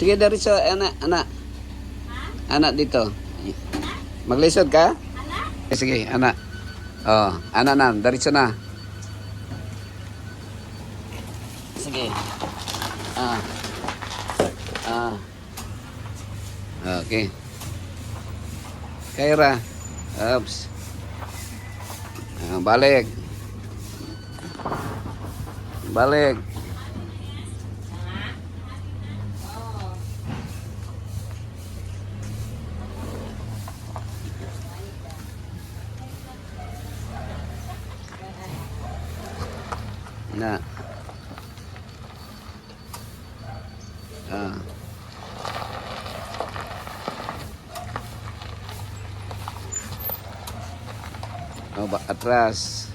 Sige, diretso, anak. Anak dito. Maglisod ka? Sige, anak. Oh, anak na, diretso na. Sige. Okay. Kaira. Oops. Balik. Balik. Na. Atras.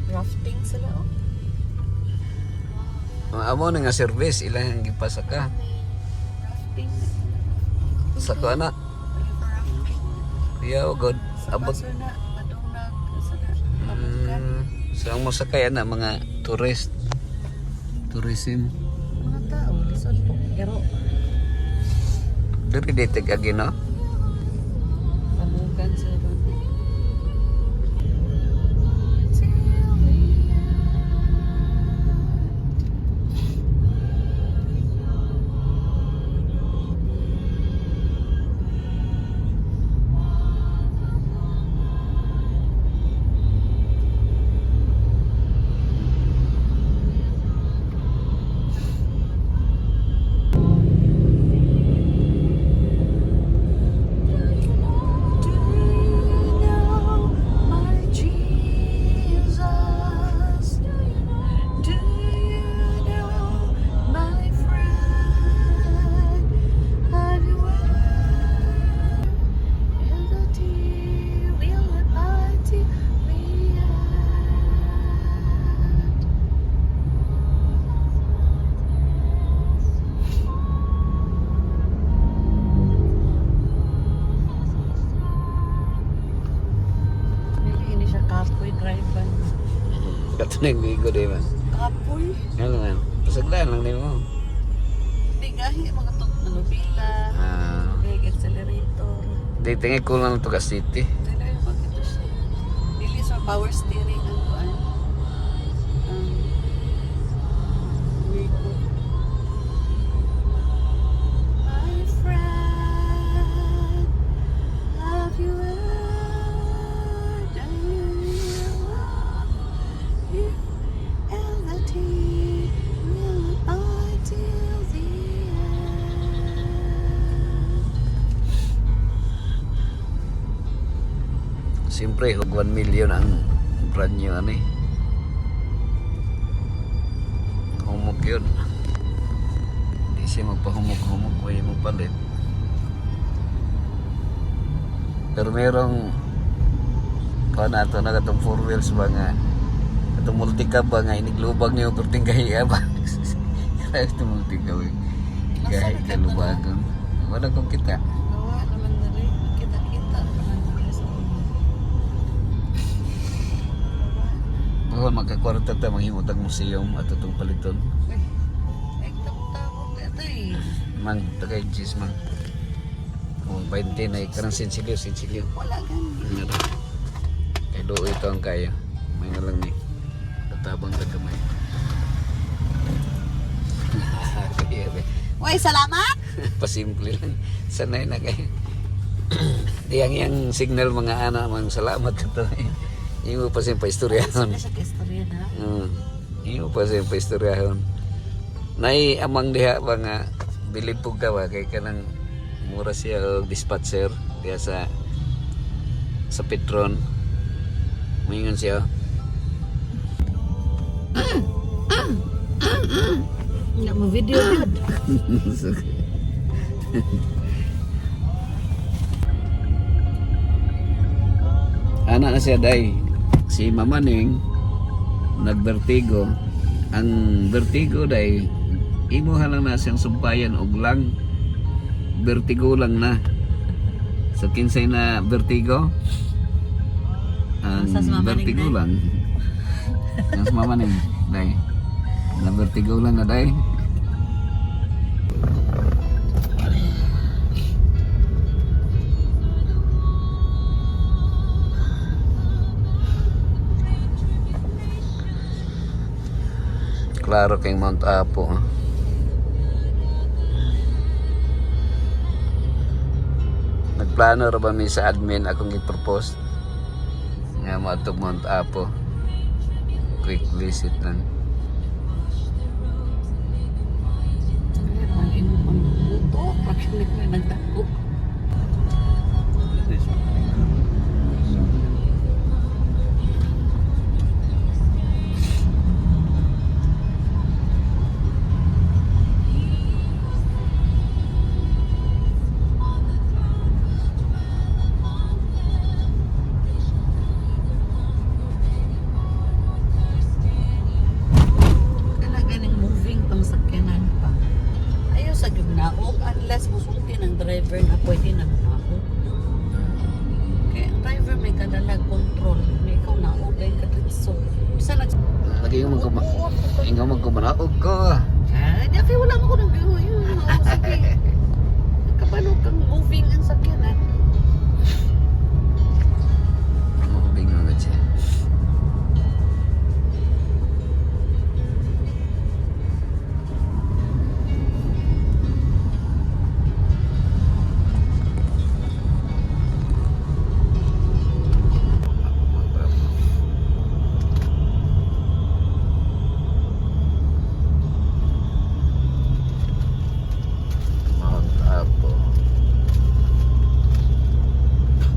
Rafting sila oh. Amo na nga service ilang gipasa ka. Rafting. Sa ko ana. Yeah, good. Abot. Na madungag sana. So ang mosakay ana mga tourist. Tourism. Mga tao lisod po. Pero Diri dito agi no. pamugan sa doon. Katunay gigo di ba? Kapoy. Ano man? Pasaglaan lang nimo. Tigahi mga tok manubila. Big accelerator. Di tingay ko lang to ka city. Dala yung pagkito siya. Dili sa power steering ang kuan. Wiko. My friend, have you ever done you and the tea will abide till the end. Siyempre, hug 1 million ang brand new ano eh. Humok yun. Hindi siya magpahumok-humok, may mo palit. Pero merong kuha na ito na katong 4 wheels ba nga, katong multicab ba nga, iniglubag niyo perting gahiya ba? Kaya itong multicab eh. Gahi ka lubagon. Wala kong kita. Nawa naman na rin. Kita-kita. Bawal magkakwarta ta manghimutang museum at itong paliton. Ay, tawag na ito eh. Mang, tagay cheese mang. Kung 20 na ikarang sensilyo. Wala ganun. Kaya do ito ang kaya. May nga lang ni. Tatabang ka kamay. Uy, salamat! Pasimple lang. Sanay na kayo. Yang signal mga anak, mga salamat ka to. Yung pa siya paistoryahon. Sa istorya na. Yung pa siya paistoryahon. Nay amang diha ba nga bilib po ka ba kay kanang mura siya o dispatcher diya sa Petron. Mayingon siya. Nga mo video yun. Anak na siya day. Si Mama Ning nagvertigo. Ang vertigo day imuha lang na siyang sumpayan og lang. Vertigo lang na. So kinsay na vertigo? Ang Sa Mama Ning, vertigo day? lang. Ang sa Mama Ning day. Na vertigo lang na day. Klaro kay Mount Apo. Nagplano ra ba mi sa admin akong i-propose nga maatog Mount Apo. Quick visit lang. Ang ino pang buto. Pakinig mo nagtako. Unless musulti ng driver na pwede na naog. Kaya ang driver may kadalag control. May ikaw naog ay katagso. Bisa nag... Lagi yung magkumanaog ko. Di ako wala mo ko ng gawa yun. Sige. Kapano kang moving ang sakyan ha? Moving agad siya.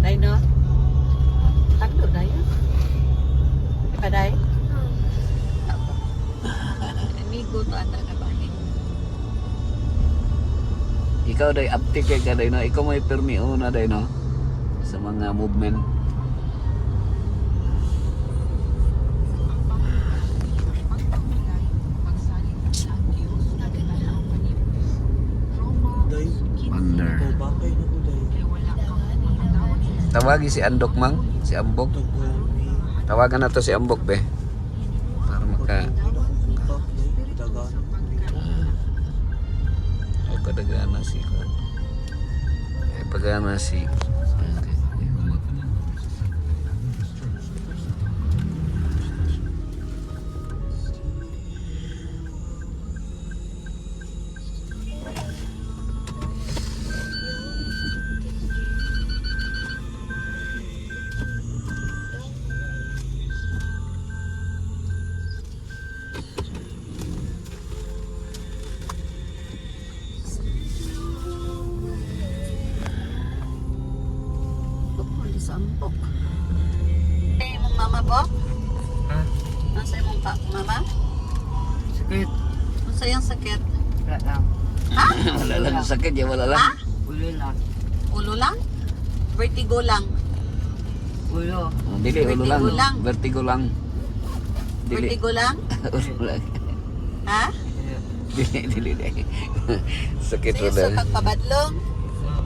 Day no? Takdo day yun? Ipa day? Amigo to ata ka bahin. Ikaw day uptick kay ka day no. Ikaw may permi una day no. Sa mga movement. Wonder. Tawagi si Andok mang, si Ambok. Tawagan na to si Ambok be. Para maka ay padagana si ay pagana si Sampok. mama po? Ha? Nasa imong mama? Sakit. Nasa yung sakit? Wala lang. Ha? Wala lang ang sakit, ya wala lang. Ha? Ulo lang. Ulo lang? Vertigo lang? Ulo. Oh, dili, ulo lang. Vertigo lang. Vertigo lang. Dili. Vertigo lang? Ulo lang. Ha? Dili. Sakit Sa wala. iso pagpabadlong?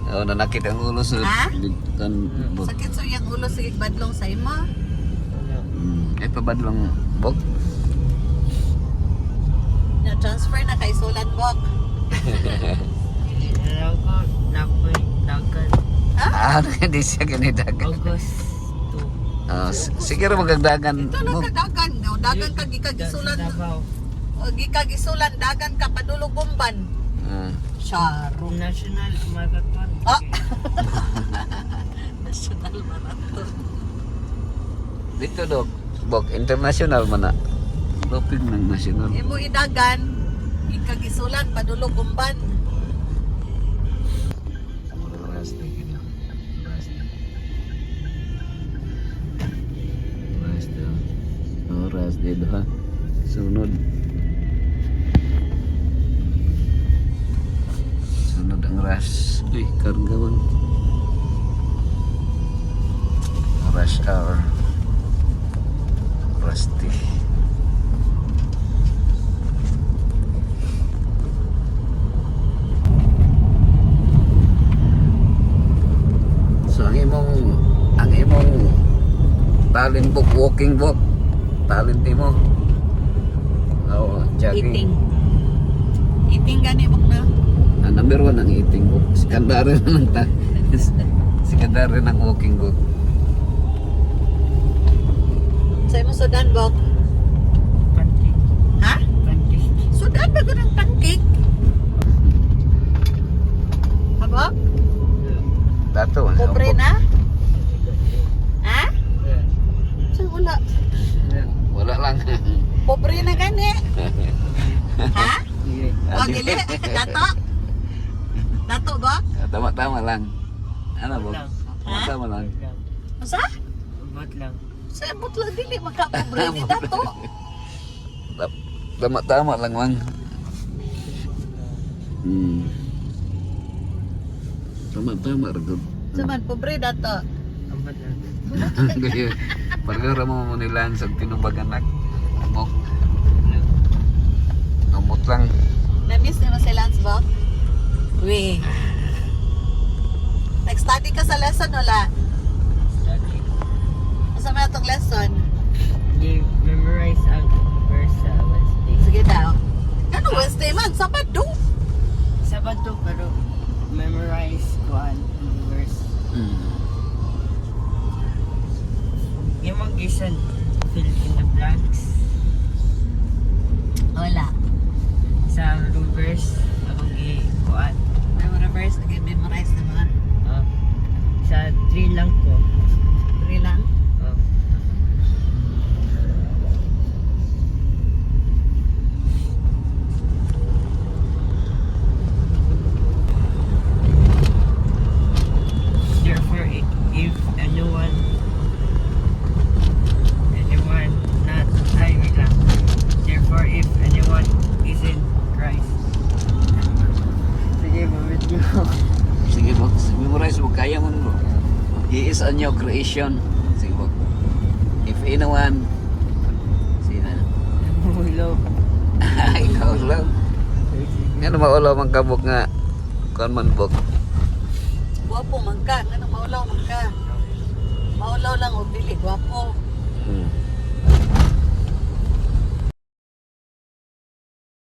Oh, nanakit ang ulo sa Ha? kan bok. Sakit sa iyang ulo sa badlong sa imo? Ay pabadlong bok. Na-transfer na kay Solan Bok. Alam ko, napoy, dagan. Ah, hindi siya ginidagan. August 2. Oh, sige ra magagdagan Ito mo. lang kadagan. No? Dagan ka gikagisulan. Davao. Gikagisulan. Dagan ka padulog bomban. Ah. Charo. National Marathon. Ah! National Marathon. Dito dok, bok international man na. Doping ng national. Imo idagan. Gikagisulan padulog bomban. Oras na gina. Oras dito ha. Sunod. Sunod ang rush. Uy, kargawan. Rush hour. Rusty. So ang imong talent book, walking book, talent mo. Oo, jogging. Eating gani bok na. Number 1 ang eating book. Sekandary na ng sekandary ng walking book. Sa imo sudan bok. Pancake. Ha? Pancake. Sudan ba ng pancake? Ha bok? Dato. Pobre na? Ha? Sa wala. Wala lang. Pobre na gani. Ha? O Adi- dili. Dato. Dato bok? Tama-tama lang. Ano book? lang. Tama lang. Asa? Ubat lang. Sa imo lang dili makapobre ni dato. Tama-tama lang lang. Tama-tama ragod. Saman pobre dato. Ubat lang. Kaya pagkara mo nilang sa tinubagan anak. Amok. Amot lang. Na-miss ni mo si Lance bok? We. Nag-study ka sa lesson wala? Study. Asa may atong lesson? You memorize ang verse sa Wednesday. Sige daw. Ano Wednesday man? Sabado. Sabado pero memorize ko ang verse. Yung mag-isan, fill in the blanks. Wala. Sa verse, ako gikuan. Memorize, nag-memorize naman. Sa 3 lang ko. 3 lang. Therefore, if anyone not, wait lang. Therefore, if anyone is in Christ. Sige, mamit mo. Sige bok, memorize mo, kaya mo bro. He is a new creation. Sige bok. If anyone, sino? Hulog. Ikaw lang. Nga maulaw man kabok nga. Kuan man bok. Guwapo man ka. Ano maulaw man ka? Maulaw lang o dili. Guwapo. Hmm.